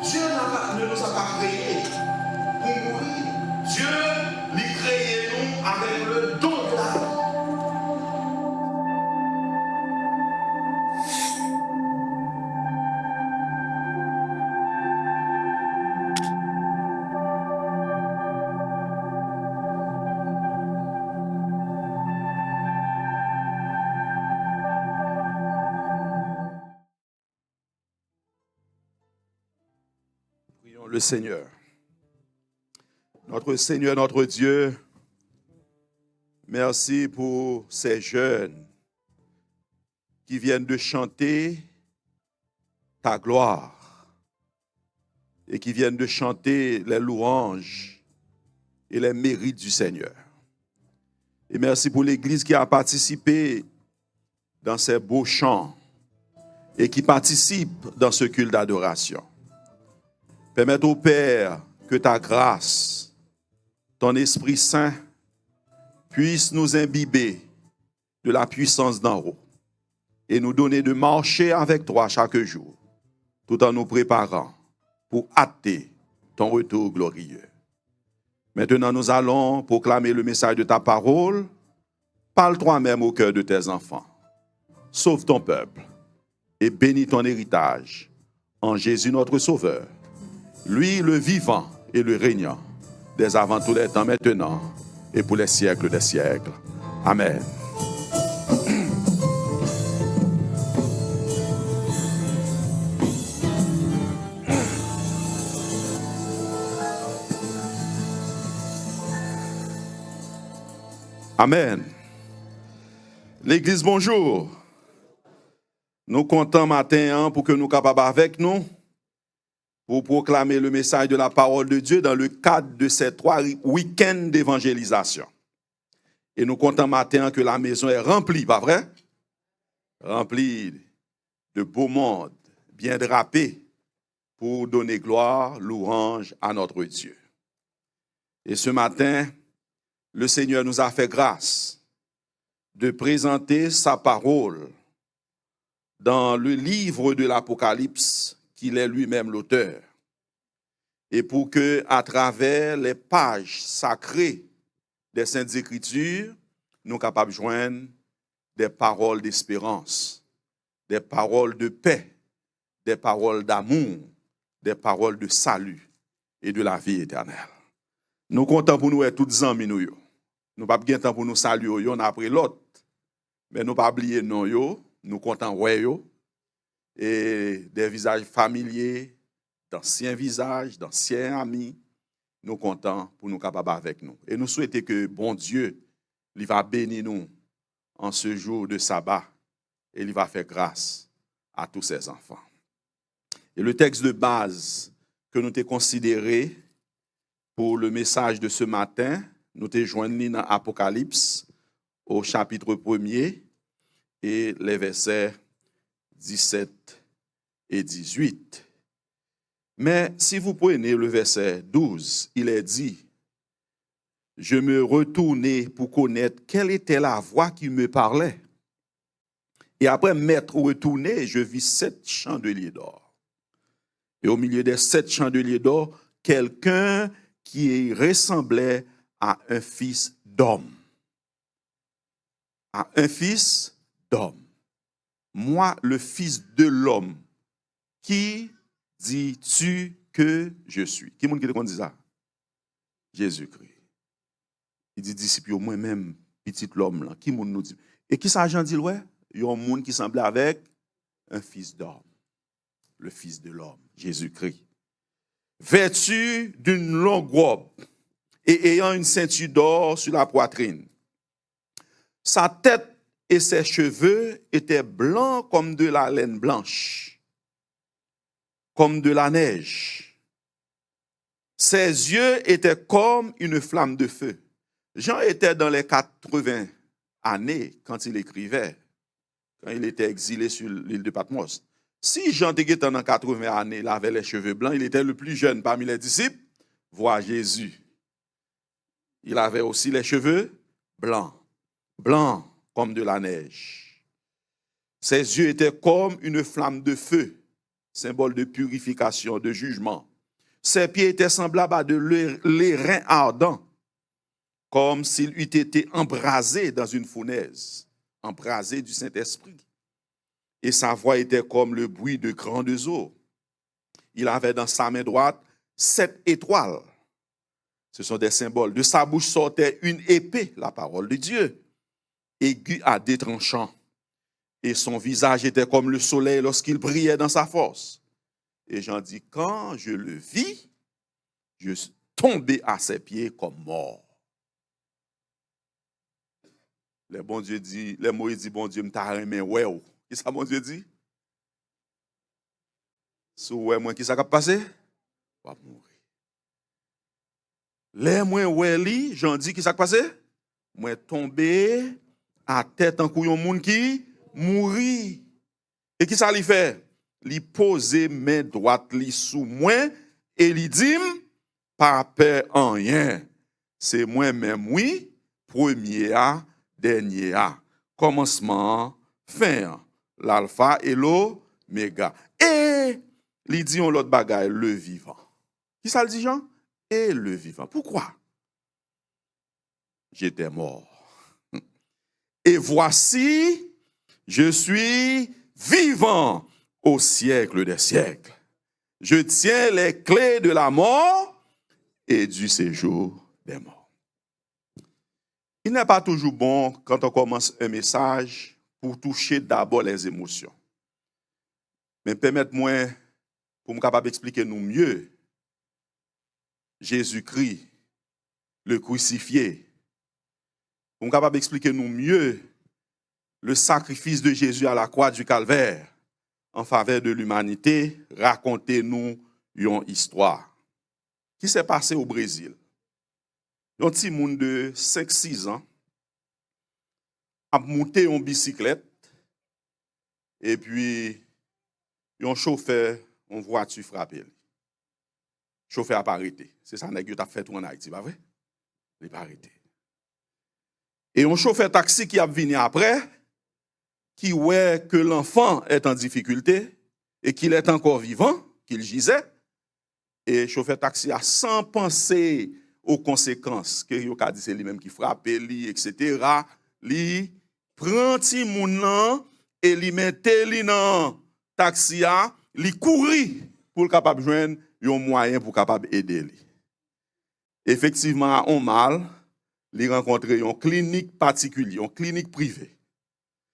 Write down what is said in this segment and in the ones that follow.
Dieu ne nous a pas créés pour mourir. Dieu nous créé nous avec le don de la vie. Prions le Seigneur. Notre Seigneur, notre Dieu, merci pour ces jeunes qui viennent de chanter ta gloire et qui viennent de chanter les louanges et les mérites du Seigneur. Et merci pour l'Église qui a participé dans ces beaux chants et qui participe dans ce culte d'adoration. Permette au Père que ta grâce, ton Esprit Saint, puisse nous imbiber de la puissance d'en haut et nous donner de marcher avec toi chaque jour, tout en nous préparant pour hâter ton retour glorieux. Maintenant, nous allons proclamer le message de ta parole. Parle toi-même au cœur de tes enfants. Sauve ton peuple et bénis ton héritage en Jésus notre Sauveur, lui le vivant et le régnant, dès avant tous les temps maintenant et pour les siècles des siècles. Amen. Amen. L'Église, bonjour. Nous comptons matin pour que nous capables avec nous pour proclamer le message de la parole de Dieu dans le cadre de ces 3 week-ends d'évangélisation. Et nous comptons matin que la maison est remplie, pas vrai? Remplie de beau monde, bien drapé, pour donner gloire, louange à notre Dieu. Et ce matin, le Seigneur nous a fait grâce de présenter sa parole dans le livre de l'Apocalypse, qu'il est lui-même l'auteur. Et pour que, à travers les pages sacrées des Saintes Écritures, nous capables de joindre des paroles d'espérance, des paroles de paix, des paroles d'amour, des paroles de salut et de la vie éternelle. Nous comptons pour nous être tous amis nous. Nous pas bien temps pour nous saluer yon après l'autre, mais nous pas oublier non yo, nous comptons ouais yo et des visages familiers, d'anciens visages, d'anciens amis, nous comptons pour nous capables avec nous. Et nous souhaitons que bon Dieu, il va bénir nous en ce jour de sabbat et il va faire grâce à tous ses enfants. Et le texte de base que nous t'ai considéré pour le message de ce matin, nous t'ai joint dans Apocalypse au chapitre 1er et les versets 17 et 18. Mais si vous prenez le verset 12, il est dit, « Je me retournai pour connaître quelle était la voix qui me parlait. Et après m'être retourné, je vis 7 chandeliers d'or. Et au milieu des 7 chandeliers d'or, quelqu'un qui ressemblait à un fils d'homme. À un fils d'homme. Moi, le fils de l'homme, qui dis-tu que je suis? Qui est-ce qui dit ça? Jésus-Christ. Il dit, disciple, moi-même, petit l'homme, là. Qui est-ce nous dit? Et qui ça, Jean dit, ouais? Il y a un monde qui semblait avec un fils d'homme. Le fils de l'homme, Jésus-Christ. Vêtu d'une longue robe et ayant une ceinture d'or sur la poitrine. Sa tête et ses cheveux étaient blancs comme de la laine blanche, comme de la neige. Ses yeux étaient comme une flamme de feu. Jean était dans les 80 années quand il écrivait, quand il était exilé sur l'île de Patmos. Si Jean était dans 80 années, il avait les cheveux blancs, il était le plus jeune parmi les disciples, voire Jésus. Il avait aussi les cheveux blancs, blancs comme de la neige. Ses yeux étaient comme une flamme de feu symbole de purification, de jugement. Ses pieds étaient semblables à de l'airain ardent, comme s'il eût été embrasé dans une fournaise, embrasé du Saint-Esprit. Et sa voix était comme le bruit de grandes eaux. Il avait dans sa main droite 7 étoiles. Ce sont des symboles. De sa bouche sortait une épée, la parole de Dieu, aiguë à deux tranchants. Et son visage était comme le soleil lorsqu'il brillait dans sa force. Et Jean dit, quand je le vis, je suis tombé à ses pieds comme mort. Le bon Dieu dit, le Moïse dit, bon Dieu, m'ta remen ouais ou. Qu'est-ce que bon Dieu dit? Si ouais moi qui ça va passer? Va mourir. Les moi ouais li, Jean dit qui ça va passer? Moi tombé à tête en couillon moun qui mourit. Et qui ça li fait? Li pose main droite li sous moi et li dit pas peur en rien. C'est moi-même oui, premier a, dernier a. Commencement, fin, l'alpha et l'oméga. Et li dit on l'autre bagaille, le vivant. Qui ça le dit Jean? Et le vivant. Pourquoi? J'étais mort. Et voici, je suis vivant au siècle des siècles. Je tiens les clés de la mort et du séjour des morts. Il n'est pas toujours bon, quand on commence un message, pour toucher d'abord les émotions. Mais permettez-moi, pour me capable d'expliquer nous mieux, Jésus-Christ, le crucifié, pour me capable d'expliquer nous mieux le sacrifice de Jésus à la croix du Calvaire en faveur de l'humanité, racontez-nous une histoire. Qui s'est passé au Brésil? Un petit monde de 5-6 ans a monté en bicyclette et puis un chauffeur en voiture frappé. Le chauffeur a pas arrêté. C'est ça nèg yo t'a fait tout en Haïti, pas vrai? Il pas arrêté. Et un chauffeur taxi qui a venu après qui voit que l'enfant est en difficulté et qu'il est encore vivant, qu'il gisait, et chauffeur taxi a sans penser aux conséquences que yo ka dit c'est lui-même qui frappe lui etc. Li prend ti moun nan et li mette li nan taxi a, li couri pour capable joindre un moyen pour capable aider lui. Effectivement, on mal, li rencontre une clinique particulière, une clinique privée.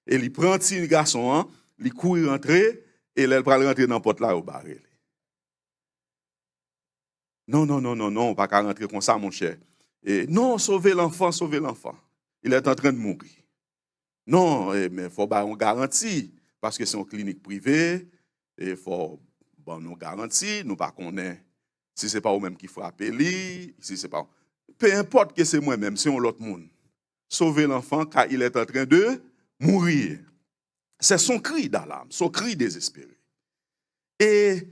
Et li prend ti garçon, li couri rentrer et elle pral rentrer dans porte là au barré. Non, pas qu'à rentrer comme ça, mon cher. Et non, sauvez l'enfant. Il est en train de mourir. Non, mais il faut avoir une garantie, parce que c'est une clinique privée, et il faut une garantie, nous pas connaître si ce n'est pas vous-même qui frappe lui, si c'est pas. Peu importe que c'est moi-même, c'est l'autre monde. Sauvez l'enfant car il est en train de mourir. C'est son cri d'alarme, son cri désespéré. Et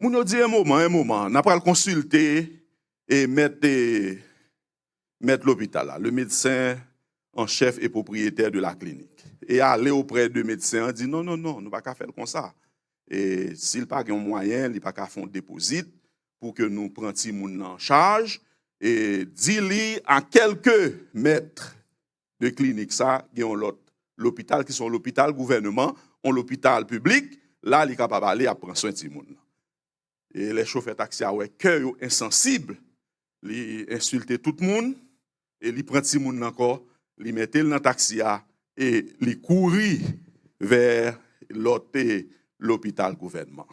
nous dit un moment, on a pas le consulter et mettre l'hôpital là, le médecin en chef et propriétaire de la clinique. Et aller auprès du médecin, dit non, nous pas qu'à faire comme ça. Et s'il pas un moyen, il pas qu'à faire un dépôt pour que nous prenions moun en charge et dit-lui à quelques mètres de clinique ça, il y a l'hôpital qui sont l'hôpital gouvernement, on l'hôpital public, là il est capable d'aller à prendre soin de moun. Et les chauffeurs taxi a cœur insensible, ils insultent tout le monde et ils prennent ti moun encore, ils mettent dans taxi et ils courent vers l'hôpital gouvernement.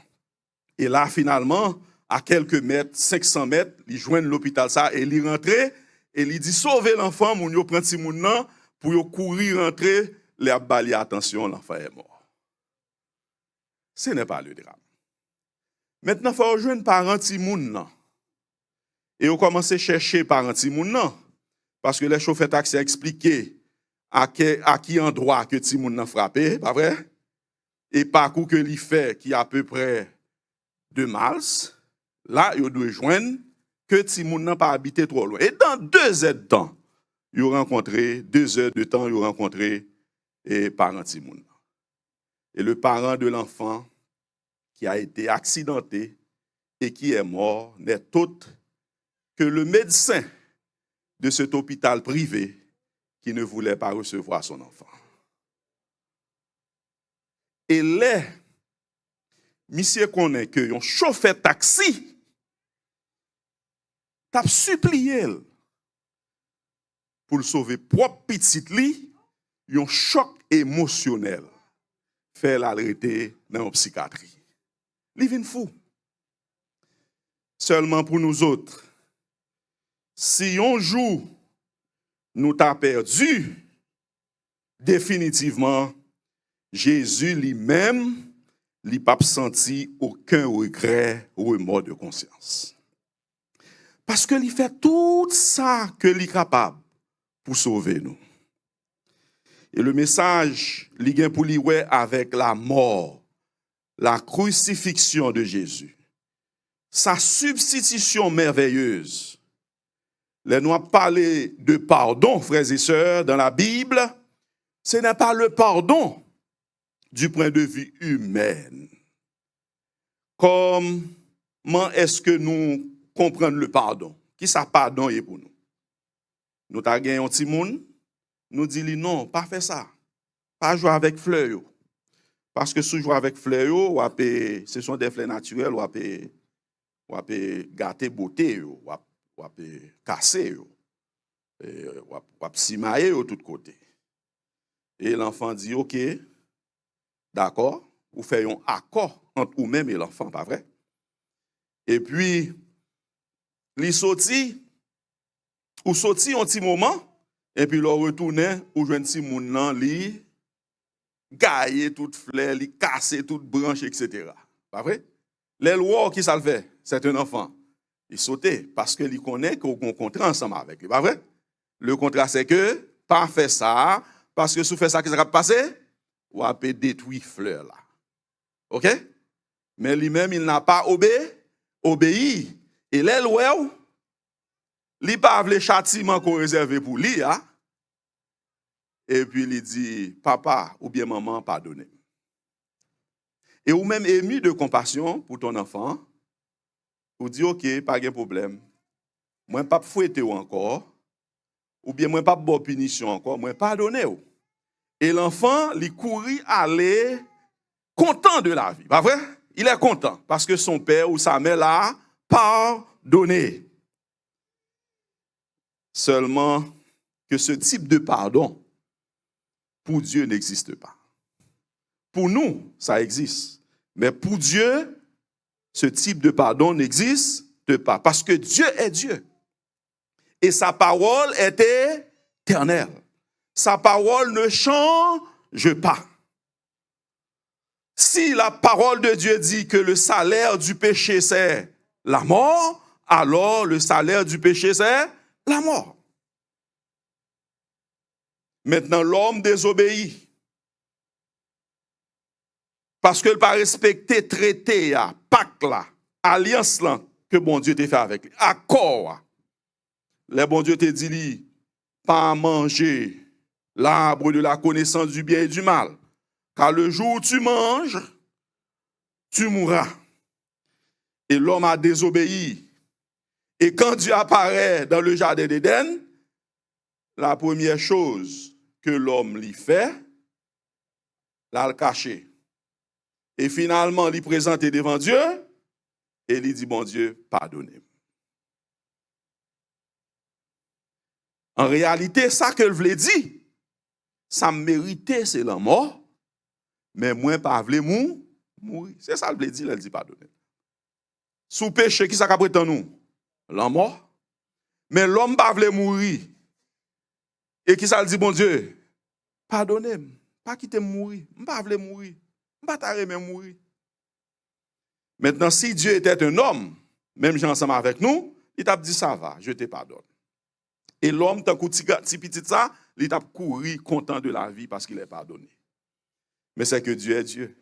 Et là finalement, à quelques mètres, 500 mètres, ils joignent l'hôpital ça et ils rentrent et ils disent sauvez l'enfant, moun yo prend ti moun nan pour yo courir rentrer, les bali attention, l'enfant est mort. Ce n'est pas le drame. Maintenant, il faut rejoindre parents ti moun nan. Et on commence à chercher parents ti moun nan. Parce que les chauffeurs taxi ont expliqué à qui endroit que ti moun nan frappé, pas vrai? Et parcours que li fait qui est à peu près 2 miles, là, il doit joindre que ti moun nan pas habité trop loin. Et dans 2 heures de temps, il rencontré 2 heures de temps, il rencontré et parents ti moun nan. Et le parent de l'enfant qui a été accidenté et qui est mort n'est autre que le médecin de cet hôpital privé qui ne voulait pas recevoir son enfant. Et là, monsieur connaît que un chauffeur taxi t'a supplié pour le sauver propre petite li, un choc émotionnel fait l'arrêter dans la psychiatrie. Li vin fou. Seulement pour nous autres, si un jour nous t'a perdu, définitivement, Jésus lui-même, il n'a pas senti aucun regret ou remords de conscience. Parce que il fait tout ça que il est capable pour sauver nous. Et le message, il vient pour lui avec la mort, la crucifixion de Jésus, sa substitution merveilleuse. Là, nous avons parlé de pardon, frères et sœurs, dans la Bible. Ce n'est pas le pardon du point de vue humain. Comment est-ce que nous comprenons le pardon? Qui ça pardon est pour nous? Nous avons gagné un petit monde, nous disons non, pas faire ça. Pas jouer avec fleurs. Parce que si vous jouez avec fleurs, ce sont des fleurs naturelles, ou gâter beauté, ou casser, ou simailler de tous côtés. Et l'enfant dit, ok, d'accord, vous faites un accord entre vous-même et l'enfant, pas vrai? Et puis, il sorti, ou sorti un petit moment, et puis il retourne, ou jeune petit moun li gailler toute fleur, li casser toute branche, etc. Pas vrai? Les lois qui ça le fait, c'est un enfant. Il sautait parce qu'il connaît qu'on a un contrat ensemble avec lui. Pas vrai? Le contrat, c'est que, pas faire ça, parce que si vous faites ça, qu'est-ce qui va passer? Ou à détruire fleur là. OK? Mais lui-même, il n'a pas obéi. Et les lois, il n'a pas le châtiment qu'on réserve pour lui. Hein? Et puis il dit, papa ou bien maman, pardonnez. Et ou même ému de compassion pour ton enfant, ou dit, ok, pas de problème. Moi, pas fouetter encore, ou bien moi, pas de bonne punition encore, moi, pardonnez. Et l'enfant, il courit aller content de la vie. Pas vrai? Il est content parce que son père ou sa mère l'a pardonné. Seulement que ce type de pardon, pour Dieu, n'existe pas. Pour nous, ça existe. Mais pour Dieu, ce type de pardon n'existe pas. Parce que Dieu est Dieu. Et sa parole est éternelle. Sa parole ne change pas. Si la parole de Dieu dit que le salaire du péché, c'est la mort, alors le salaire du péché, c'est la mort. Maintenant, l'homme désobéit. Parce qu'il n'a pas respecté traité, pacte, alliance que bon Dieu t'a fait avec lui. Accord. Le bon Dieu t'a dit, pas manger l'arbre de la connaissance du bien et du mal. Car le jour où tu manges, tu mourras. Et l'homme a désobéi. Et quand Dieu apparaît dans le jardin d'Éden, la première chose que l'homme lui fait, l'a le caché. Et finalement, il présente devant Dieu et il dit, bon Dieu, pardonnez. En réalité, ça que je voulais dire, ça méritait, c'est la mort, mais moi, pas voulais mourir. C'est ça que je voulais dire, elle dit pardonnez. Sous péché, qui ça qu'a prétend nous? La mort. Mais l'homme pas voulait mourir. Et qui ça le dit, bon Dieu? Pardonnez, pas quitter mourir. Je pas voulais mourir. Je pas t'arrêter même mourir. Maintenant, si Dieu était un homme, même j'ai ensemble avec nous, il t'a dit ça va, je te pardonne. Et l'homme, tant que petit petit ça, il t'a couru content de la vie parce qu'il est pardonné. Mais c'est que Dieu est Dieu.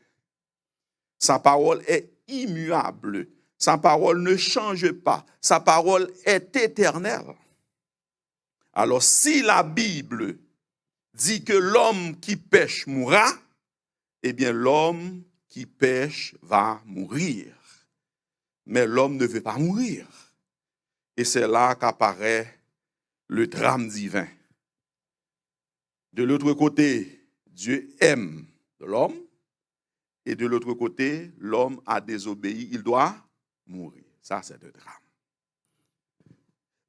Sa parole est immuable. Sa parole ne change pas. Sa parole est éternelle. Alors, si la Bible dit que l'homme qui pêche mourra, eh bien, l'homme qui pêche va mourir. Mais l'homme ne veut pas mourir. Et c'est là qu'apparaît le drame divin. De l'autre côté, Dieu aime l'homme. Et de l'autre côté, l'homme a désobéi, il doit mourir. Ça, c'est le drame.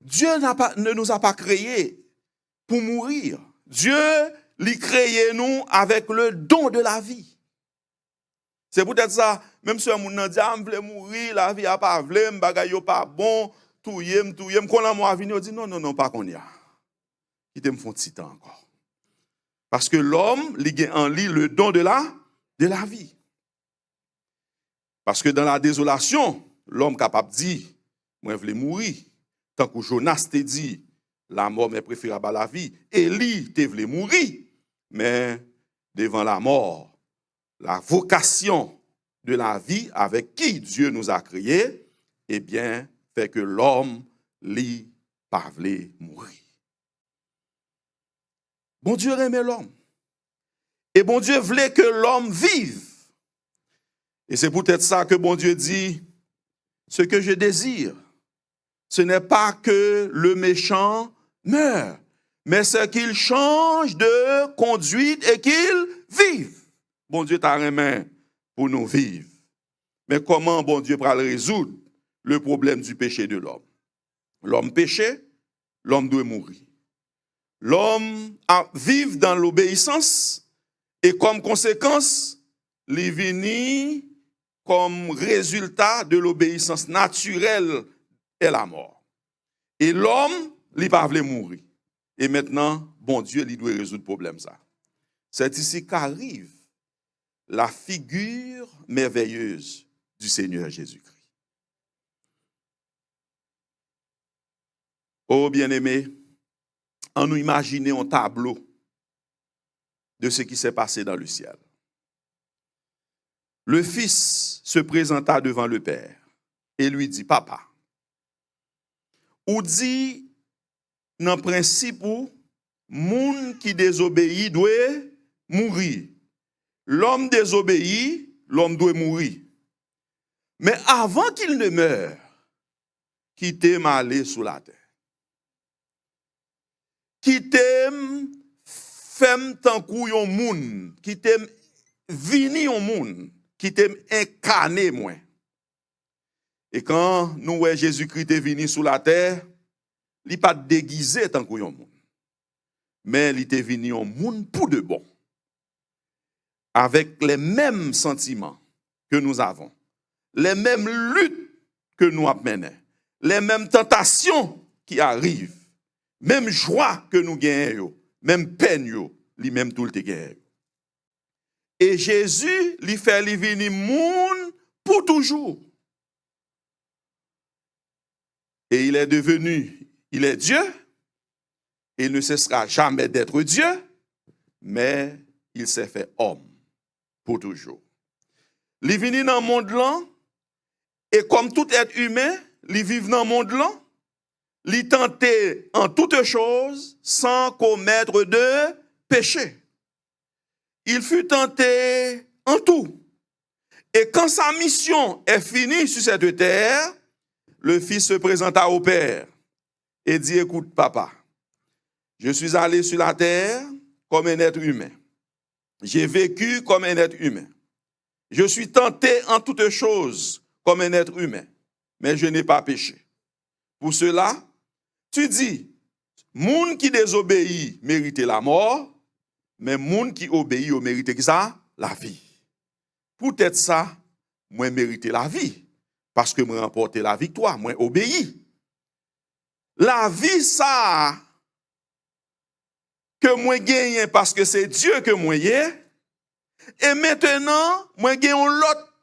Dieu ne nous a pas créés pour mourir. Dieu l'a créé nous avec le don de la vie. C'est peut-être ça, même si on a dit, je veux mourir, la vie n'a pas voulu, je bagay pas bon, tout yem, quand la mort vient, on dit, non, pas qu'on y a. Il te me font petit temps encore. Parce que l'homme, il a en lui le don de la vie. Parce que dans la désolation, l'homme capable de dire, moi je veux mourir. Tant que Jonas te dit, la mort m'est préférable à la vie. Élie te voulait mourir. Mais devant la mort, la vocation de la vie avec qui Dieu nous a créés, eh bien, fait que l'homme lui pas voulait mourir. Bon Dieu aimait l'homme. Et bon Dieu voulait que l'homme vive. Et c'est peut-être ça que bon Dieu dit, ce que je désire, ce n'est pas que le méchant meure, mais c'est qu'il change de conduite et qu'il vive. Bon Dieu t'a remis pour nous vivre. Mais comment bon Dieu va résoudre le problème du péché de l'homme? L'homme péché, l'homme doit mourir. L'homme vive dans l'obéissance et comme conséquence, il vient comme résultat de l'obéissance naturelle est la mort. Et l'homme, il ne va pas mourir. Et maintenant, bon Dieu, il doit résoudre le problème. Ça. C'est ici qu'arrive la figure merveilleuse du Seigneur Jésus-Christ. Oh bien-aimé, on nous imagine un tableau de ce qui s'est passé dans le ciel. Le fils se présenta devant le père et lui dit, papa, ou dit, dans le principe où, moun qui désobéit doit mourir. L'homme désobéit, l'homme doit mourir. Mais avant qu'il ne meure, quittez m'aller sous la terre. Quittez femme tant kou yon moun, quittez vini yon moun, quittez incarné moi. Et quand nous voyons Jésus-Christ est venu sous la terre, il n'est pas déguisé tant kou yon moun. Mais il est venu yon moun pour de bon. Avec les mêmes sentiments que nous avons, les mêmes luttes que nous menons, les mêmes tentations qui arrivent, même joie que nous gagnons, même peine, lui-même tout le gagne. Et Jésus, lui fait venir moun pour toujours. Et il est devenu, il est Dieu, et il ne cessera jamais d'être Dieu, mais il s'est fait homme pour toujours. Il est venu dans le monde là, et comme tout être humain, il vit dans le monde là, il tentait en toutes choses sans commettre de péché. Il fut tenté en tout. Et quand sa mission est finie sur cette terre, le fils se présenta au père et dit, écoute papa, je suis allé sur la terre comme un être humain. J'ai vécu comme un être humain. Je suis tenté en toutes choses comme un être humain, mais je n'ai pas péché. Pour cela, tu dis, moun qui désobéit mérite la mort, mais moun qui obéit mérite qui ça? La vie. Peut-être ça, moi mérite la vie, parce que moi remporte la victoire, moi obéis. La vie ça que moi gagne parce que c'est Dieu que moi y. Et maintenant, moi gagne l'autre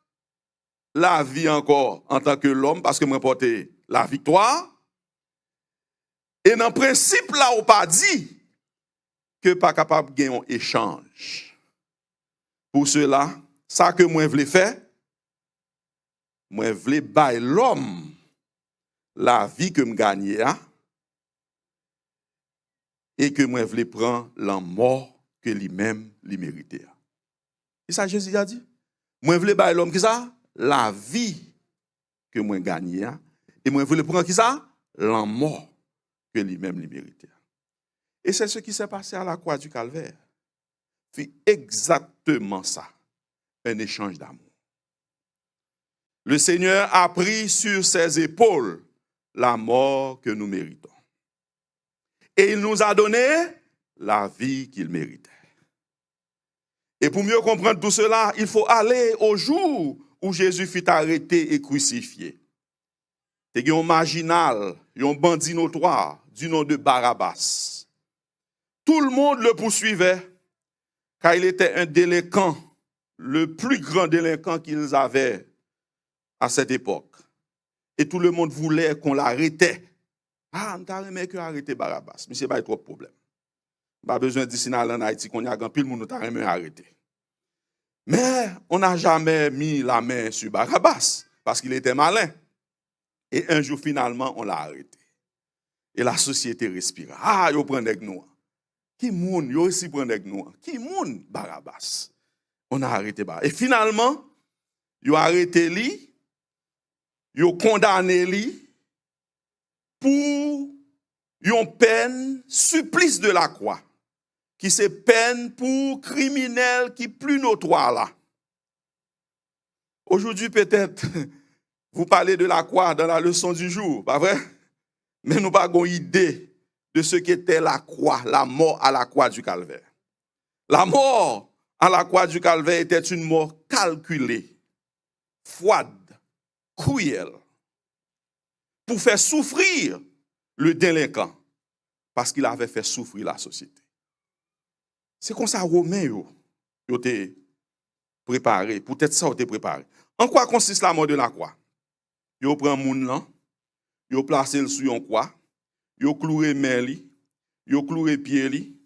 la vie encore en tant que l'homme parce que moi remporte la victoire. Et dans le principe là, on pas dit que pas capable de gagner un échange. Pour cela, ça que moi voulais faire, moi voulais bailler l'homme la vie que me gagne et que moi voulais prendre la mort que lui-même lui méritait. Et ça Jésus a dit. Moi, je veux bailler l'homme qui ça? La vie que moi gagne. Et moi, je veux prendre qui ça? La mort que lui-même lui méritait. Et c'est ce qui s'est passé à la croix du Calvaire. C'est exactement ça, un échange d'amour. Le Seigneur a pris sur ses épaules la mort que nous méritons. Et il nous a donné la vie qu'il méritait. Et pour mieux comprendre tout cela, il faut aller au jour où Jésus fut arrêté et crucifié. C'est un marginal, un bandit notoire du nom de Barabbas. Tout le monde le poursuivait car il était un délinquant, le plus grand délinquant qu'ils avaient à cette époque. Et tout le monde voulait qu'on l'arrêtait. Ah, on t'a remis que arrêter Barabbas, mais c'est pas trop de problème. Pas besoin d'ici en Haïti qu'on y a grand pile monde t'a remis arrêter. Mais on n'a jamais mis la main sur Barabbas parce qu'il était malin. Et un jour, finalement, on l'a arrêté. Et la société respira. Ah, yo prend nèg nous. Qui moun, yo aussi prend nèg nous. Qui moun Barabbas. On a arrêté Barabbas. Et finalement, yo arrêté lui, yo condamné lui pour une peine supplice de la croix. Qui c'est peine pour criminel qui plus notoire là. Aujourd'hui, peut-être, vous parlez de la croix dans la leçon du jour, pas vrai? Mais nous n'avons pas idée de ce qu'était la croix, la mort à la croix du Calvaire. La mort à la croix du Calvaire était une mort calculée, froide, cruelle, pour faire souffrir le délinquant, parce qu'il avait fait souffrir la société. C'est comme ça, Romain, yo été préparé, peut-être ça, été préparé. En quoi consiste la mort de la croix? Yo prend moun là, yo placé le sur une croix, yo cloué main li, yo cloué pied li,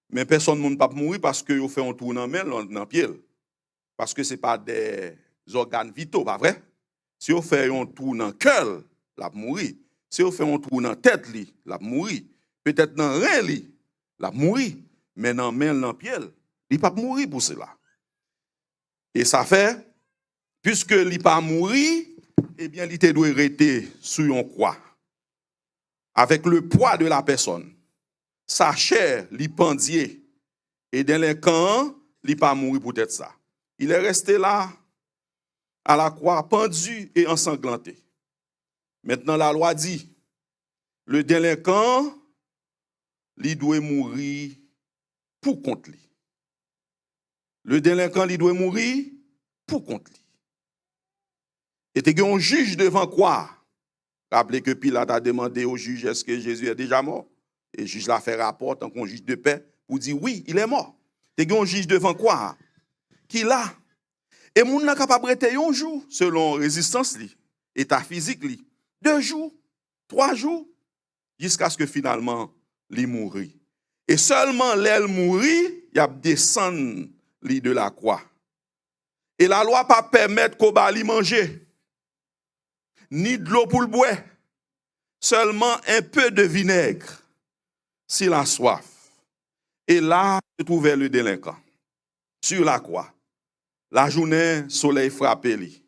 mais personne ne peut pas mourir parce que yo fait un tour dans main dans pied. Parce que c'est pas des organes vitaux, pas vrai? Si yo fait un tour dans cœur, la mourir. Si yo fait un tour dans tête li, la mourir. Peut-être dans rein li, la mourir, mais dans main dans pied, il pas mourir pour cela. Et ça fait puisque il pas mourir, eh bien, il te doit rester sur une croix. Avec le poids de la personne. Sa chair, il pendier. Et délinquant, il pas mourir pour être ça. Il est resté là, à la croix, pendu et ensanglanté. Maintenant, la loi dit, le délinquant, il doit mourir pour contre lui. Le délinquant, il doit mourir pour contre lui. Et tu as un juge devant quoi? Rappelez que Pilate a demandé au juge est-ce que Jésus est déjà mort? Et le juge l'a fait rapport en tant qu'on juge de paix pour dire oui, il est mort. Tu as un juge devant quoi? Qui là? Et moun n'a capable de rester un jour selon résistance li, état physique li, 2 jours, 3 jours, jusqu'à ce que finalement il mourit. Et seulement l'aile mourit, il a descendu li de la croix. Et la loi pas permettre qu'on va lui manger. Ni de l'eau pour le boire, seulement un peu de vinaigre, s'il a soif. Et là, se trouvait le délinquant, sur la croix. La journée, soleil frappé li,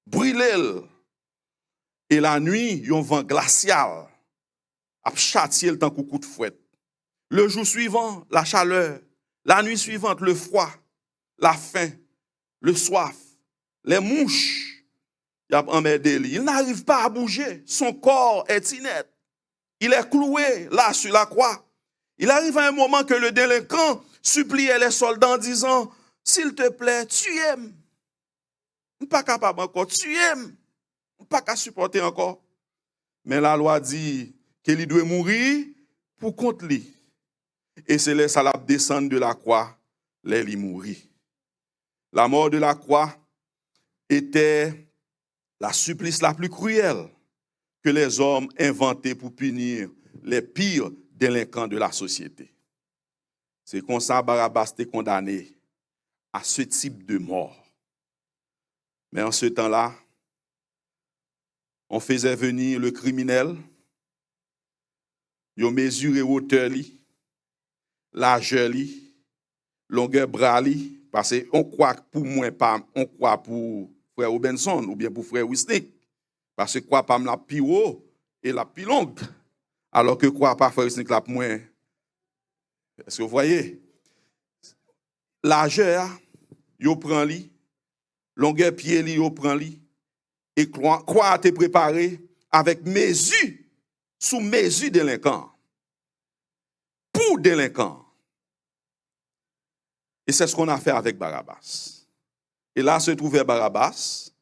brûlé. Et la nuit, un vent glacial a châtié le temps coup de fouette. Le jour suivant, la chaleur. La nuit suivante, le froid, la faim, le soif, les mouches. Il n'arrive pas à bouger. Son corps est inerte. Il est cloué là sur la croix. Il arrive à un moment que le délinquant suppliait les soldats en disant, s'il te plaît, tuez-moi. Je ne suis pas capable encore, tuez-moi. Je ne suis pas capable de supporter encore. Mais la loi dit qu'il doit mourir pour contre lui. Et c'est là ça l'a descendre de la croix, là il mourit. La mort de la croix était la supplice la plus cruelle que les hommes inventaient pour punir les pires délinquants de la société. C'est comme ça Barabbas était condamné à ce type de mort. Mais en ce temps-là, on faisait venir le criminel, on mesurait hauteur, largeur, longueur bras, parce qu'on croit pour moi, pas on croit pour frère Robinson ou bien pour frère Wisnik. Parce que quoi pas la plus haut et la plus longue. Alors que quoi pas frère Wisnik la plus moins. Est-ce que vous voyez? Largeur, yo prend li, longueur pied li yo prend li, et quoi a été préparé avec mesure, sous mesure délinquant, pour délinquant. Et c'est ce qu'on a fait avec Barabbas. Et là se trouvait Barabbas,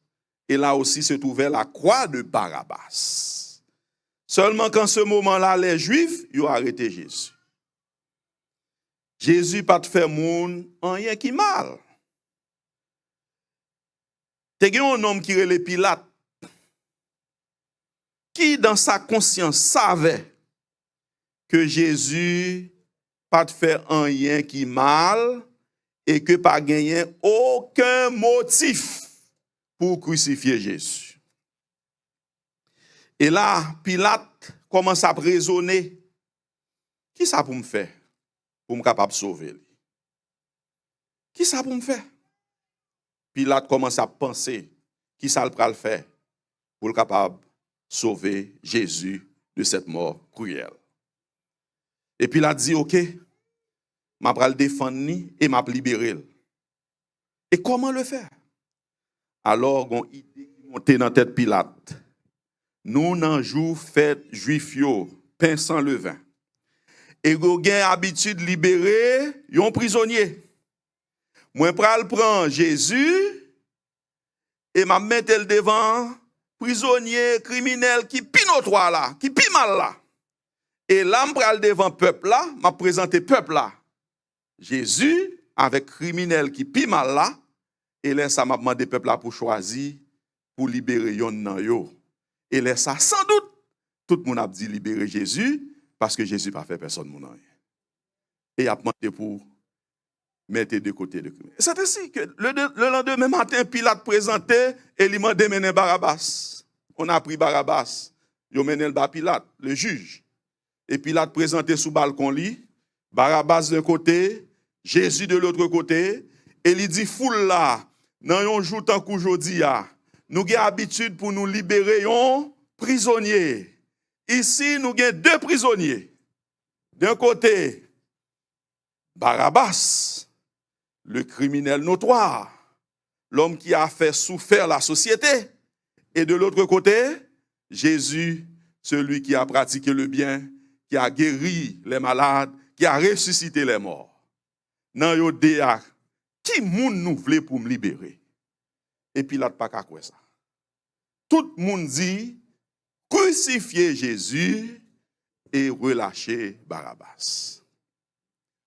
et là aussi se trouvait la croix de Barabbas. Seulement qu'en ce moment-là, les Juifs, ils ont arrêté Jésus. Jésus pas te faire moun rien qui mal. Te gen un homme qui relè Pilate, qui dans sa conscience savait que Jésus pas te faire rien qui mal et que pas gagné aucun motif pour crucifier Jésus. Et là, Pilate commence à raisonner. Qui ça pour me faire? Pour me capable de sauver. Qui ça pour me faire? Pilate commence à penser qui ça le faire pour le capable de sauver Jésus de cette mort cruelle. Et Pilate dit, OK, m'a pral défendre ni et m'a libérer. Et comment le faire? Alors, on idée qui monte dans tête Pilate. Nous n'en jour fête juif yo, pain sans levain. Et vous avez habitude de libérer un prisonnier. Moi, pral prendre Jésus et m'a mettre le devant prisonnier, criminel qui pinotoire là, qui pi mal là. Et là, je pral devant peuple là, m'a présenté peuple là. Jésus avec criminel qui pi mal là, et là ça m'a demandé peuple là pour choisir pour libérer yon nan yo. Et là ça sans doute tout le monde a dit libérer Jésus parce que Jésus n'a pas fait personne moun rien. Et a demandé pour mettre de côté le crime. C'est ainsi que le lendemain matin, Pilate présentait et il m'a demandé Barabbas. On a pris Barabbas. Il a mené le Pilate, le juge. Et Pilate présentait sous balcon li, Barabbas d'un côté, Jésus de l'autre côté, et il dit foule là, dans yon jour tant qu'aujourd'hui, nous avons habitude pour nous libérer un prisonnier. Ici, nous avons deux prisonniers. D'un côté, Barabbas, le criminel notoire, l'homme qui a fait souffrir la société. Et de l'autre côté, Jésus, celui qui a pratiqué le bien, qui a guéri les malades, qui a ressuscité les morts. Nan yo déa, qui moun nou vle pour me libérer? Et Pilate pas ka kwe ça. Tout le monde dit, crucifiez Jésus et relâchez Barabbas.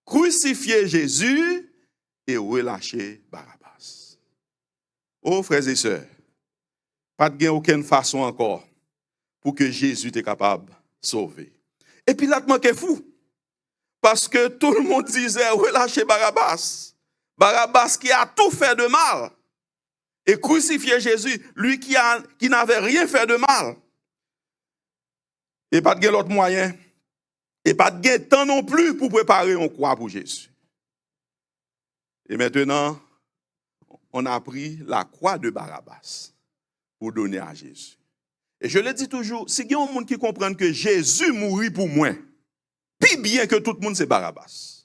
Crucifiez Jésus et relâchez Barabbas. Oh, frères et sœurs, pas de aucune façon encore pour que Jésus soit capable de sauver. Et Pilate manquait fou. Parce que tout le monde disait, relâchez Barabbas. Barabbas qui a tout fait de mal. Et crucifier Jésus, lui qui n'avait rien fait de mal. Et pas de l'autre moyen. Et pas de temps non plus pour préparer une croix pour Jésus. Et maintenant, on a pris la croix de Barabbas pour donner à Jésus. Et je le dis toujours, si il y a un monde qui comprend que Jésus mourit pour moi, puis bien que tout le monde c'est Barabbas.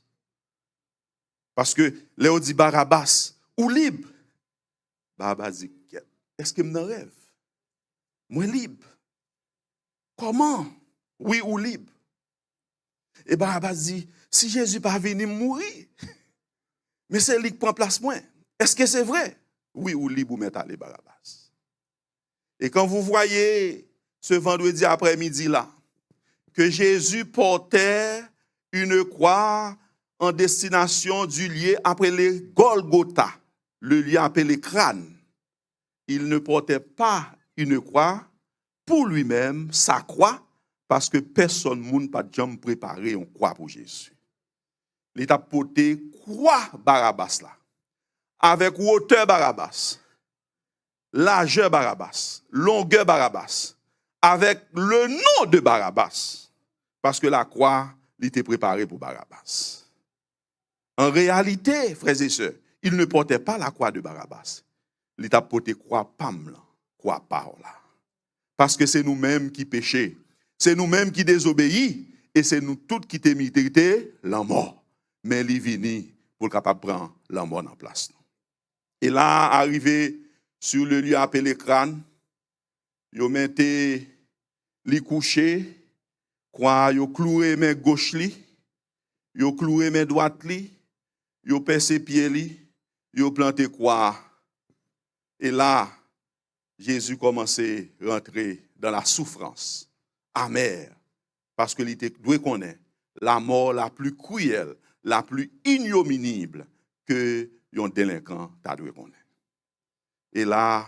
Parce que Léo dit Barabbas ou libre. Barabbas dit, est-ce que je me rêve? Moi libre. Comment? Oui ou libre? Et Barabbas dit, si Jésus pas venu mourir, mais c'est lui qui prend place moi. Est-ce que c'est vrai? Oui ou libre ou mettre aller Barabbas. Et quand vous voyez ce vendredi après-midi là, que Jésus portait une croix en destination du lieu appelé Golgotha, le lieu appelé crâne. Il ne portait pas une croix pour lui-même, sa croix, parce que personne ne peut jamais préparer une croix pour Jésus. Il a porté croix Barabbas là, avec hauteur Barabbas, largeur Barabbas, longueur Barabbas, avec le nom de Barabbas, parce que la croix était préparée pour Barabbas. En réalité, frères et sœurs, il ne portait pas la croix de Barabbas. Il t'a porté croix pam là, croix par là. Parce que c'est nous-mêmes qui péchons. C'est nous-mêmes qui désobéissons. Et c'est nous tous qui t'ai mérité la mort. Mais il est venu pour capable prendre la mort en place. Et là, arrivé sur le lieu appelé crâne, il mettait les coucher, quoi, il cloué main gauche li, il cloué main droite li, il percé pied li, il planté quoi. Et là, Jésus commençait à rentrer dans la souffrance amère. Parce que il doit connaître la mort la plus cruelle, la plus ignomible que un délinquant t'a dû connaître. Et là,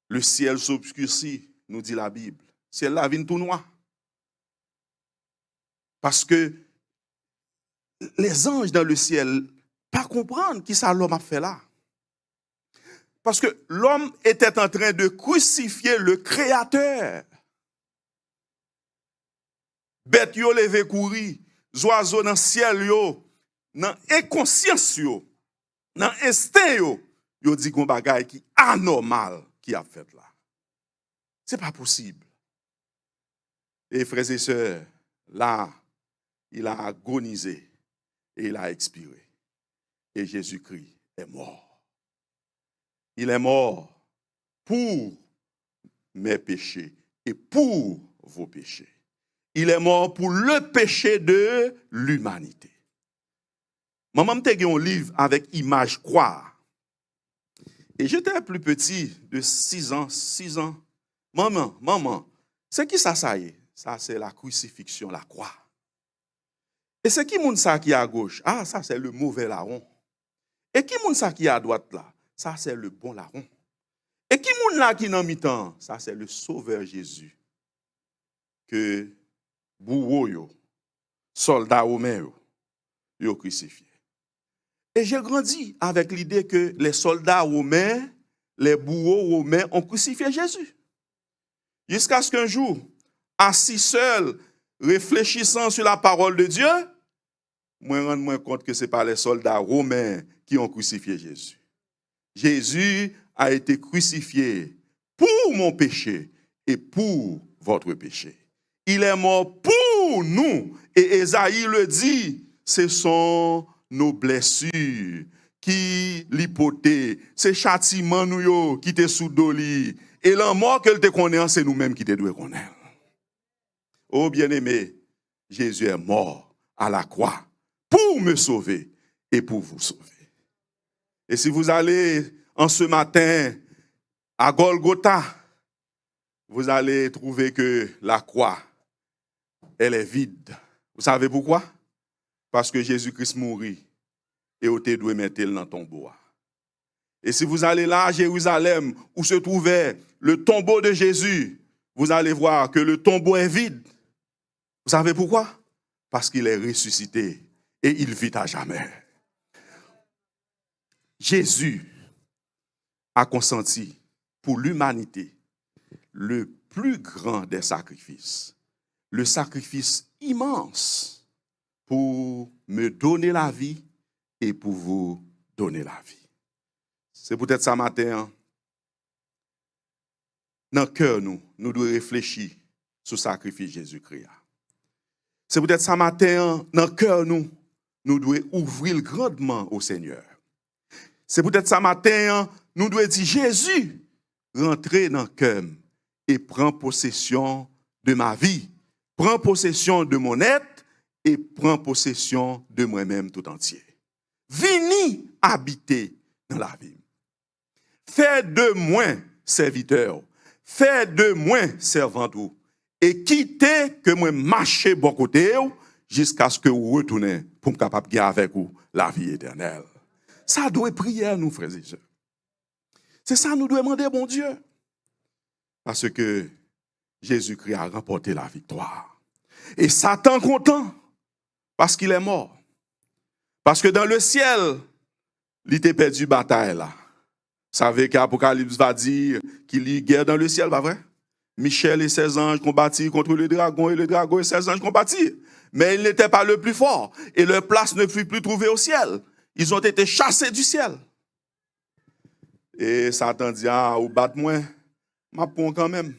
le ciel s'obscurcit, nous dit la Bible. Le ciel là vient tout noir. Parce que les anges dans le ciel pas comprendre qui ça l'homme a fait là. Parce que l'homme était en train de crucifier le Créateur. Bête yo levé courir, oiseaux dans le ciel yo, dans inconscience yo, dans instinct yo dit qu'on bagaille qui anormal qui a fait là. C'est pas possible. Et frères et sœurs, là, il a agonisé et il a expiré. Et Jésus-Christ est mort. Il est mort pour mes péchés et pour vos péchés. Il est mort pour le péché de l'humanité. Maman m'a un livre avec image croix. Et j'étais plus petit, de 6 ans. Maman, c'est qui ça y est? Ça, c'est la crucifixion, la croix. Et c'est qui moun ça qui est à gauche? Ah, ça, c'est le mauvais larron. Et qui moun ça qui est à droite là? Ça, c'est le bon larron. Et qui moun là qui est en mi-temps? Ça, c'est le Sauveur Jésus. Que bourreau yo, soldats romains yo crucifié. Et j'ai grandi avec l'idée que les soldats romains, les bourreaux romains ont crucifié Jésus. Jusqu'à ce qu'un jour, assis seul, réfléchissant sur la parole de Dieu, moi je me rends compte que ce n'est pas les soldats romains qui ont crucifié Jésus. Jésus a été crucifié pour mon péché et pour votre péché. Il est mort pour nous. Et Esaïe le dit, ce sont nos blessures qui l'hypothèse, c'est châtiment nous qui te sous doli. Et la mort qu'elle te connaît, c'est nous-mêmes qui te devons connaître. Oh bien-aimé, Jésus est mort à la croix pour me sauver et pour vous sauver. Et si vous allez en ce matin à Golgotha, vous allez trouver que la croix, elle est vide. Vous savez pourquoi? Parce que Jésus-Christ mourit et vous devez mettre dans le tombeau. Et si vous allez là à Jérusalem, où se trouvait le tombeau de Jésus, vous allez voir que le tombeau est vide. Vous savez pourquoi? Parce qu'il est ressuscité et il vit à jamais. Jésus a consenti pour l'humanité le plus grand des sacrifices, le sacrifice immense pour me donner la vie et pour vous donner la vie. C'est peut-être ça matin, dans le cœur, nous devons réfléchir sur le sacrifice de Jésus-Christ. C'est peut-être ça matin, dans le cœur, nous devons ouvrir grandement au Seigneur. C'est peut-être ça matin, nous devons dire, Jésus, rentrez dans le cœur et prends possession de ma vie, prends possession de mon être et prends possession de moi-même tout entier. Venez habiter dans la vie. Faites de moi serviteur, faites de moi servante, et quittez que moi marcher bon côté jusqu'à ce que vous retournez pour me capable de avec vous la vie éternelle. Ça doit prier nous, frères et sœurs. C'est ça nous devons demander, bon Dieu. Parce que Jésus-Christ a remporté la victoire. Et Satan content parce qu'il est mort. Parce que dans le ciel, il était perdu bataille là. Vous savez qu'Apocalypse va dire qu'il y a guerre dans le ciel, pas vrai? Michel et ses anges combattirent contre le dragon et le dragon et ses anges combattirent. Mais il n'était pas le plus fort et leur place ne fut plus trouvée au ciel. ils ont été chassés du ciel. Et Satan dit, ou battre moi, m'a prend quand même.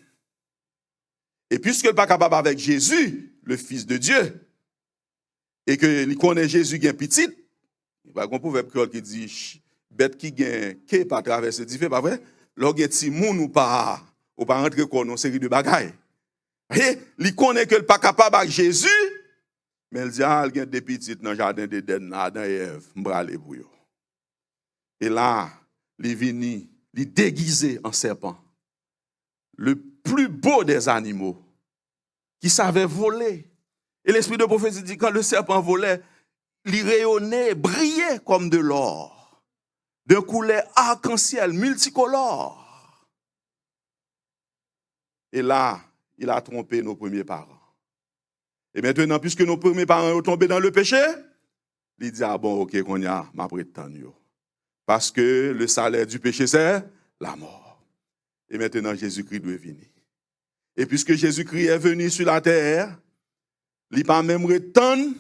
Et puisque il pas capable avec Jésus, le Fils de Dieu, et que il connaît Jésus qui est petit, il va comprendre proverbe qui dit bête qui gagne qui pas traverser du feu, pas vrai? Lorsque ti moun ou pas rentrer dans une série de bagailles. Et il connaît que il pas capable avec Jésus, mais il dit il gagne des petites dans le jardin d'Éden, Adam et Ève, m'bralé pour yo. Et là, il vini, il déguisé en serpent. Le plus beau des animaux qui savait voler. Et l'esprit de prophétie dit quand le serpent volait, il rayonnait, brillait comme de l'or, d'un couleur arc-en-ciel multicolore. Et là, il a trompé nos premiers parents. Et maintenant, puisque nos premiers parents ont tombé dans le péché, il dit, bon, ok, qu'on y a, ma prétendue. Parce que le salaire du péché, c'est la mort. Et maintenant, Jésus-Christ doit venir. Et puisque Jésus-Christ est venu sur la terre, il n'a pas même retenu,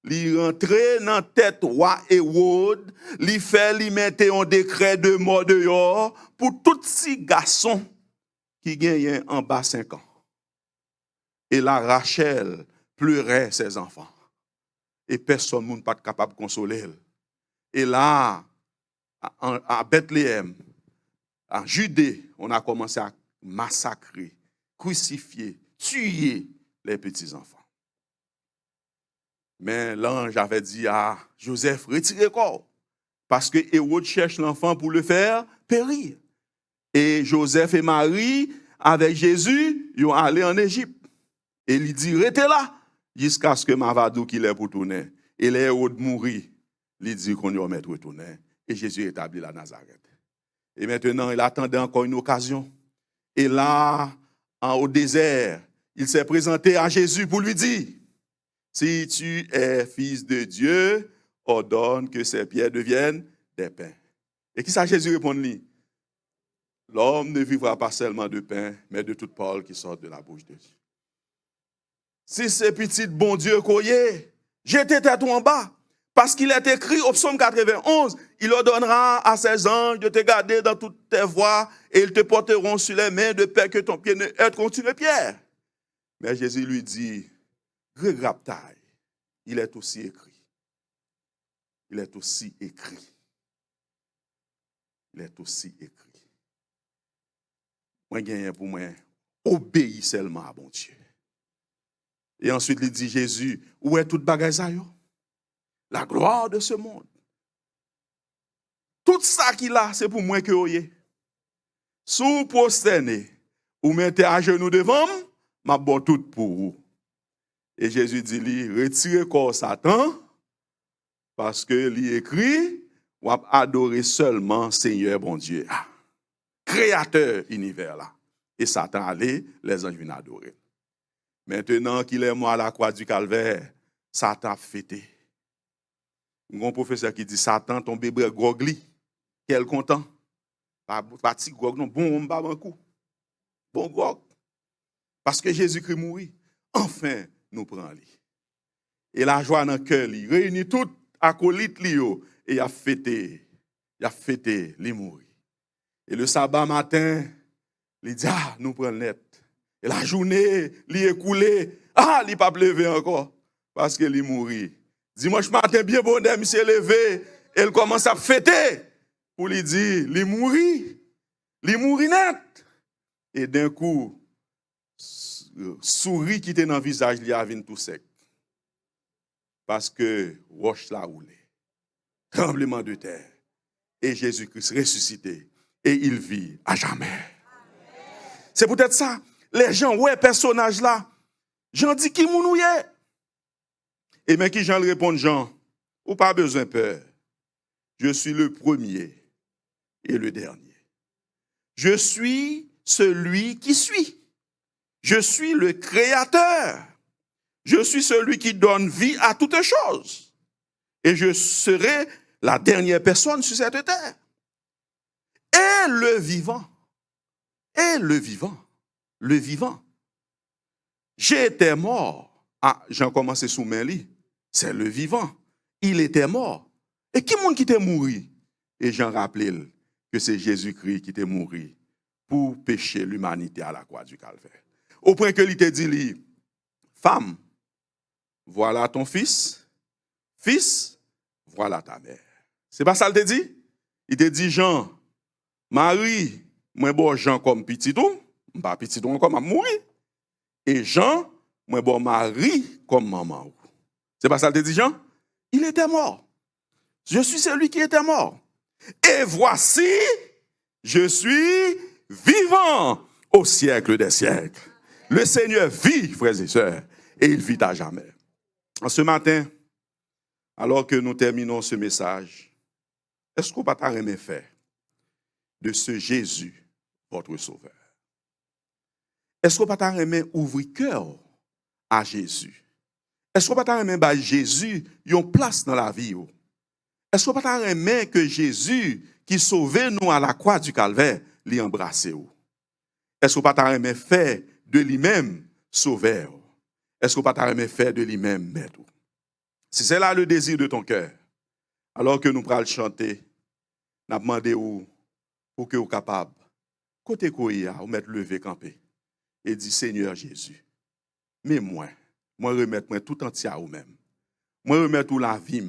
il rentré dans la tête roi Hérode, il fait, il mettait un décret de mort dehors pour tous ces garçons qui gagnent en bas 5 ans. Et là, Rachel pleurait ses enfants. Et personne n'est pas capable de consoler elle. Et là, à Bethléem, en Judée, on a commencé à massacrer, crucifier, tuer les petits-enfants. Mais l'ange avait dit à Joseph, retirez le corps. Parce que Hérode cherche l'enfant pour le faire périr. Et Joseph et Marie, avec Jésus, ils ont allé en Égypte. Et il dit, restez là, jusqu'à ce que Mavadou qu'il est pour tourner. Et les Hérode mourit. Il dit qu'on y va retourner. Et Jésus est établi à Nazareth. Et maintenant, il attendait encore une occasion. Et là, au désert, il s'est présenté à Jésus pour lui dire, si tu es fils de Dieu, ordonne que ces pierres deviennent des pains. Et qui ça Jésus répond-lui? L'homme ne vivra pas seulement de pain, mais de toute parole qui sort de la bouche de Dieu. Si c'est petit bon Dieu qu'on y est, jetez tête en bas. Parce qu'il est écrit au psaume 91, il ordonnera à ses anges de te garder dans toutes tes voies et ils te porteront sur les mains de peur que ton pied ne heurte contre une pierre. Mais Jésus lui dit, regraptaille, il est aussi écrit. Il est aussi écrit. Il est aussi écrit. Moi, gagne pour moi, obéis seulement à bon Dieu. Et ensuite, il dit, Jésus, où est toute bagaille ça yo? La gloire de ce monde. Tout ça qu'il a, c'est pour moi que vous voyez. Sous prosterné, ou mettez à genoux devant, m'a bon tout pour vous. Et Jésus dit, retirez corps Satan, parce que il écrit, ou adorer seulement Seigneur bon Dieu, créateur univers là. Et Satan allait, les anges viennent adorer. Maintenant qu'il est mort à la croix du calvaire, Satan a fêté. Un professeur qui dit Satan ton bébé grogli, quel content. Pas petit grog non, bon on un coup. Bon grog. Parce que Jésus-Christ mourit. Enfin, nous prenons lui. Et la joie dans le cœur, il réunit tout acolyte li yo et il a fêté, il mourit. Et le sabbat matin, il dit nous prenons net. Et la journée, il est écoulé, il pas levé encore parce que il mourit. Dimanche matin, bien bon, il s'est levé, et il commence à fêter pour lui dire, il mourit net. Et d'un coup, souris qui était dans le visage, il a vu tout sec. Parce que roche l'a roulé. Tremblement de terre. Et Jésus-Christ ressuscité. Et il vit à jamais. C'est peut-être ça. Les gens, ouais, personnage là, Jean dit qui mounouye. Et bien qui Jean répond, Jean, ou pas besoin de peur. Je suis le premier et le dernier. Je suis celui qui suit. Je suis le créateur. Je suis celui qui donne vie à toutes choses. Et je serai la dernière personne sur cette terre. Et le vivant. J'étais mort. J'ai commencé sous mes lits. C'est le vivant. Il était mort. Et qui monde qui t'est mouru? Et Jean rappelé que c'est Jésus-Christ qui t'est mouru pour pécher l'humanité à la croix du Calvaire. Au point que il te dit, femme, voilà ton fils, fils, voilà ta mère. C'est pas ça qu'il te dit? Il te dit, Jean, Marie, moi bon Jean comme petit tout, pas petit tout comme mourir. Et Jean, moi bon Marie comme maman. C'est pas ça qu'il te dit, Jean? Il était mort. Je suis celui qui était mort. Et voici, je suis vivant au siècle des siècles. Le Seigneur vit, frères et sœurs, et il vit à jamais. En ce matin, alors que nous terminons ce message, est-ce qu'on va t'arrêter faire de ce Jésus, votre Sauveur? Est-ce qu'on va t'arrêter ouvrir cœur à Jésus? Est-ce qu'on va t'arrêter Jésus une place dans la vie? Est-ce qu'on va t'arrêter que Jésus, qui sauvait nous à la croix du Calvaire, l'y embrasser? Est-ce qu'on va t'arrêter faire de lui-même sauveur? Est-ce qu'on va t'arrêter faire de lui-même maître? Si c'est là le désir de ton cœur, alors que nous pourrons chanter, nous demandons pour que vous soyez capable, côté Koya, vous mettre levé campé et dire Seigneur Jésus, mais moi remettre moi tout entier à vous-même. Moi remettre tout la vie,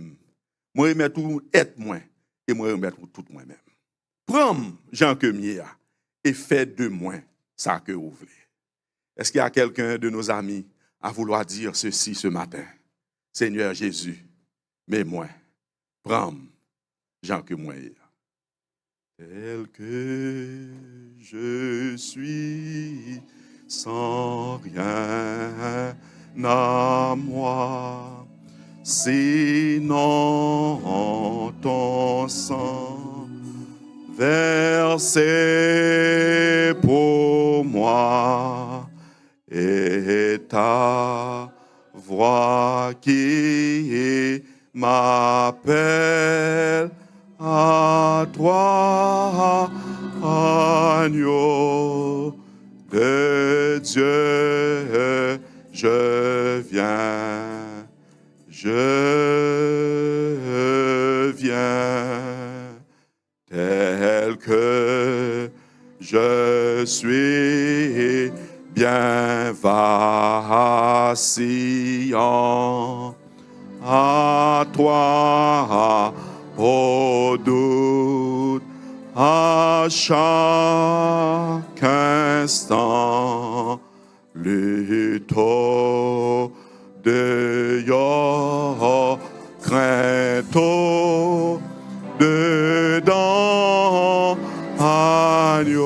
moi remettre tout être moi et moi remettre tout moi-même. Prends Jean que mia et faites de moi ça que vous voulez. Est-ce qu'il y a quelqu'un de nos amis à vouloir dire ceci ce matin? Seigneur Jésus, mais moi, prends Jean que moi. Tel que je suis, sans rien à moi, sinon ton sang versé pour moi et ta voix qui m'appelle à toi, agneau de Dieu, je viens, tel que je suis, bien vacillant à toi, ô doute, à chaque instant, lutte de yo, crainte dedans, agneau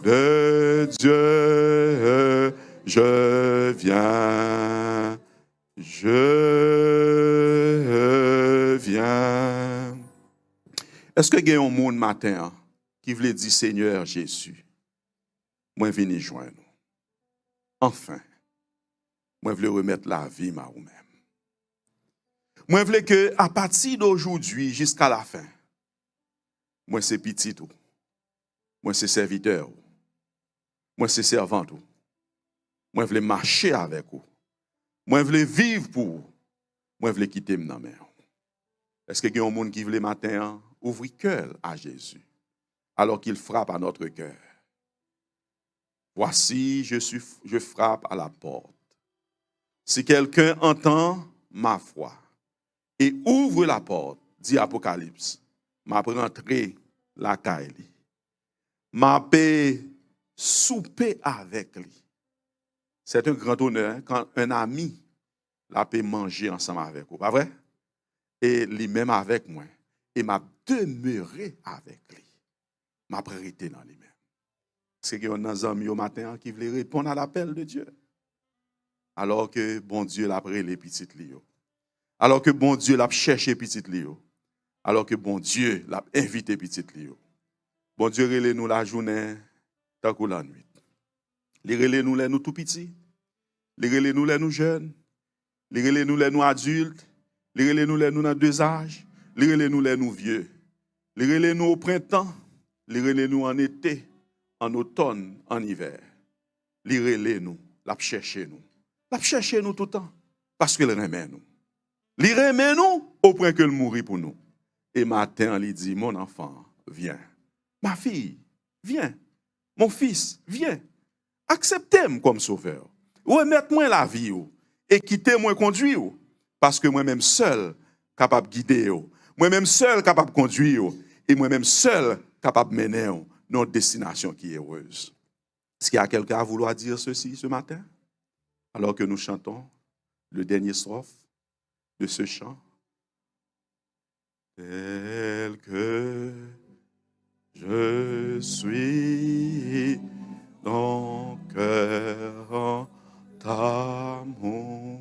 de Dieu, je viens. Je viens. Est-ce que il y a un monde matin qui voulait dire Seigneur Jésus, moi venez joindre nous. Enfin, moi voulais remettre la vie à vous-même. Moi voulais que à partir d'aujourd'hui jusqu'à la fin, moi c'est petit tout. Moi c'est serviteur. Moi c'est servant tout. Moi voulais marcher avec vous. Moi, je voulais vivre pour vous. Moi, je voulais quitter ma mère. Est-ce qu'il y a un monde qui voulait matin ouvrir cœur à Jésus alors qu'il frappe à notre cœur? Voici, je frappe à la porte. Si quelqu'un entend ma voix et ouvre la porte, dit Apocalypse, m'a rentré la caille, m'a souper avec lui. C'est un grand honneur quand un ami la peut manger ensemble avec vous, pas vrai? Et lui-même avec moi. Et m'a demeuré avec lui. M'a prêté dans lui-même. C'est qu'il y a un ami au matin qui voulait répondre à l'appel de Dieu. Alors que bon Dieu l'a pris les petites lios. Alors que bon Dieu l'a cherché petites lios. Alors que bon Dieu l'a invité petites lios. Bon Dieu relève nous la journée tant que la nuit. Il relève nous les nous tout petits. Il relève nous les nous jeunes. Il relève nous les nous adultes. Il relève nous les nous dans deux âges. Il relève nous les nous vieux. Il relève nous au printemps. Il relève nous en été, en automne, en hiver. Il relève nous, l'a chercher nous. L'a chercher nous tout le temps parce qu'il remet nous. Il remet nous au point que le mourit pour nous. Et matin, il dit, mon enfant, viens. Ma fille, viens. Mon fils, viens. Acceptez-moi comme sauveur. Remettez-moi la vie et quittez-moi conduire. Parce que moi-même seul capable de guider. Moi-même seul capable de conduire. Et moi-même seul capable de mener notre destination qui est heureuse. Est-ce qu'il y a quelqu'un à vouloir dire ceci ce matin? Alors que nous chantons le dernier strophe de ce chant. Tel que je suis dans cœur d'amour,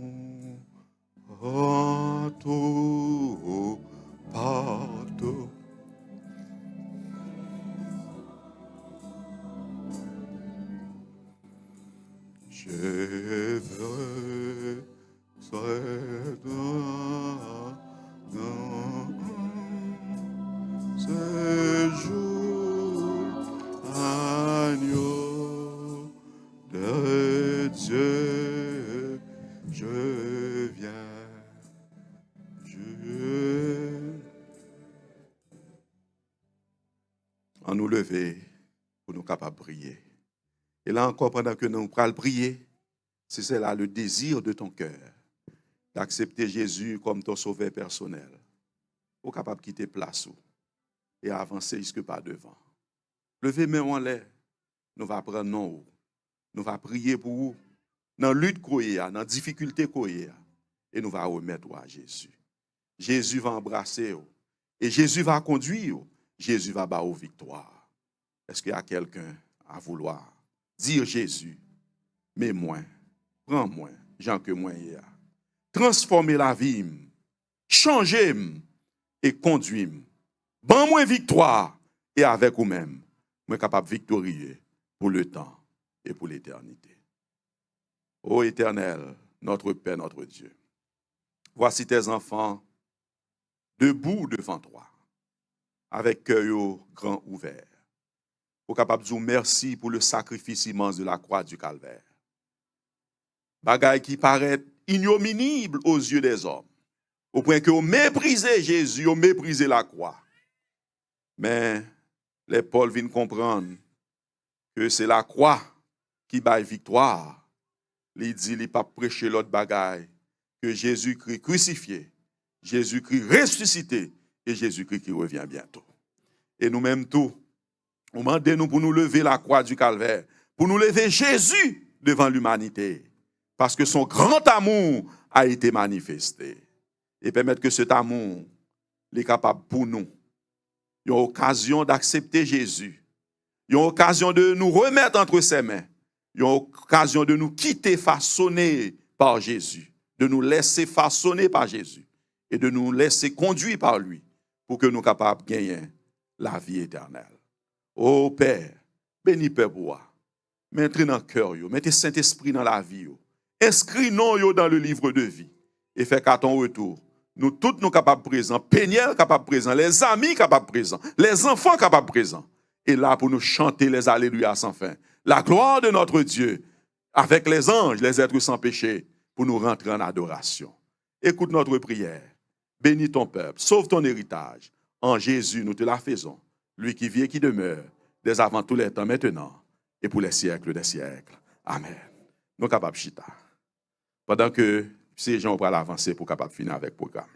en tout partout. Je veux être dans ce jour, agneau de Dieu, je viens, en nous lever pour nous capables de prier. Et là encore, pendant que nous allons prier, c'est là le désir de ton cœur, d'accepter Jésus comme ton sauveur personnel. Ou capable de quitter place et avancer jusque pas devant. Levez main en l'air, nous allons prendre non, nous allons prier pour vous, dans la lutte qu'on y a, dans la difficulté qu'on y a, et nous allons remettre à Jésus. Jésus va embrasser, et Jésus va conduire, Jésus va avoir victoire. Est-ce qu'il y a quelqu'un à vouloir dire Jésus, mais moi, prends-moi, Jean que moi y a. Transformer la vie, changer et conduire. Ban moi victoire et avec vous-même, moi capable de victorier pour le temps et pour l'éternité. Ô Éternel, notre Père, notre Dieu, voici tes enfants debout devant toi, avec cœur grand ouvert. Pour capable de dire merci pour le sacrifice immense de la croix du calvaire. Bagaille qui paraît ignominible aux yeux des hommes, au point que vous méprisez Jésus, vous méprisez la croix. Mais les Paul viennent comprendre que c'est la croix qui baille victoire. Il dit, il n'a pas prêché l'autre bagaille, que Jésus-Christ crucifié, Jésus-Christ ressuscité et Jésus-Christ qui revient bientôt. Et nous-mêmes tout, on demande nous pour nous lever la croix du calvaire, pour nous lever Jésus devant l'humanité, parce que son grand amour a été manifesté. Et permettre que cet amour est capable pour nous. Il y a occasion d'accepter Jésus. Il y a occasion de nous remettre entre ses mains. Il y a occasion de nous quitter façonnés par Jésus, de nous laisser façonner par Jésus et de nous laisser conduire par lui pour que nous soyons capables de gagner la vie éternelle. Oh Père, bénis Père pour mettez dans le cœur, mettez Saint-Esprit dans la vie, inscris-nous dans le livre de vie et fait qu'à ton retour, nous tous nous capables présents, Péniel capable présent, les amis capables présents, les enfants capables présents, et là pour nous chanter les alléluia sans fin. La gloire de notre Dieu, avec les anges, les êtres sans péché, pour nous rentrer en adoration. Écoute notre prière, bénis ton peuple, sauve ton héritage. En Jésus, nous te la faisons, lui qui vit et qui demeure, dès avant tous les temps maintenant, et pour les siècles des siècles. Amen. Nous sommes capables de chita. Pendant que ces gens vont avancer pour capable finir avec le programme.